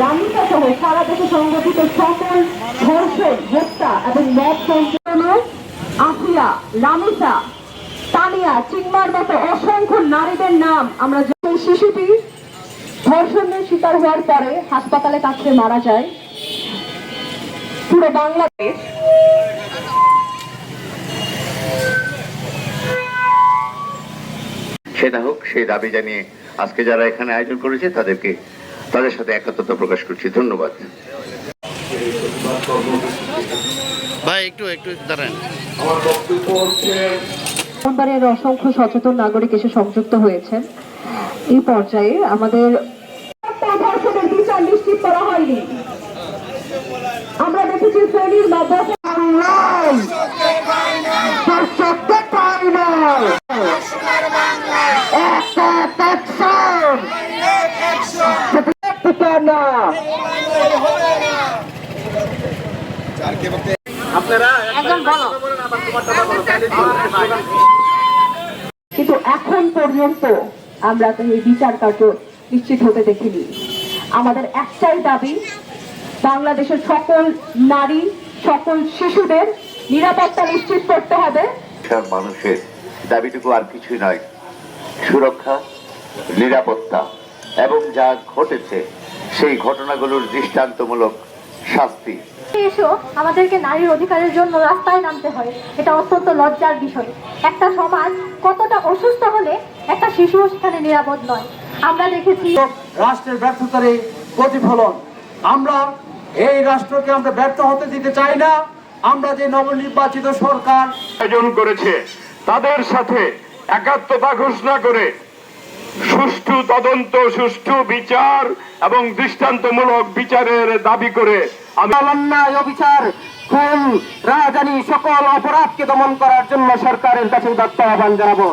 রামিতা সহ সারা দেশে সংগঠিত সকল ধর্ষণ, হত্যা এবং মদ সংশোধনে আফিয়া, রামিতা, তানিয়া, চিংমার মতো অসংখ্য নারীদের নাম আমরা যখন শিশুটি ধর্ষণের শিকার হওয়ার পরে হাসপাতালে কাছে মারা যায়, পুরো বাংলাদেশ সেটা হোক, সেই দাবি জানিয়ে আজকে যারা এখানে আয়োজন করেছে তাদের সাথে একত্রতা প্রকাশ করছি। ধন্যবাদ। ভাই একটু দাঁড়ান। ব্রাহ্মণবাড়িয়ার অসংখ্য সচেতন নাগরিক এসে সংযুক্ত হয়েছেন। এই পর্যায়ে আমাদের ধর্ষণের বিচার নিশ্চিত করা হয়নি। আমরা দেখেছি ফেনীর মাদ্রাসা কিন্তু এখন পর্যন্ত আমরা তো এই বিচার কার্য নিশ্চিত হতে দেখিনি। আমাদের একটাই দাবি, বাংলাদেশের সকল নারী, সকল শিশুদের নিরাপত্তা নিশ্চিত করতে হবে। মানুষের দাবিটুকু আর কিছুই নয়, সুরক্ষা, নিরাপত্তা এবং যা ঘটেছে সেই ঘটনাগুলোর দৃষ্টান্তমূলক শাস্তি। আমাদেরকে নারীর অধিকারের জন্য রাস্তায় নামতে হয়, এটা অত্যন্ত লজ্জার বিষয়। একটা সমাজ কতটা অসুস্থ হলে একটা শিশু সেখানে নিরাপদ নয়। আমরা দেখেছি রাষ্ট্রের ব্যর্থতার প্রতিফলন। আমরা এই রাষ্ট্রকে আমরা ব্যর্থ হতে দিতে চাই না। আমরা যে নবনির্বাচিত সরকার আয়োজন করেছে তাদের সাথে একাত্মতা ঘোষণা করে সুষ্ঠু তদন্ত, সুষ্ঠু বিচার এবং দৃষ্টান্তমূলক বিচারের দাবি করে অন্যায়, অবিচার, খুন, রাজধানী সকল অপরাধকে দমন করার জন্য সরকারের কাছে উদাত্ত আহ্বান জানাবো।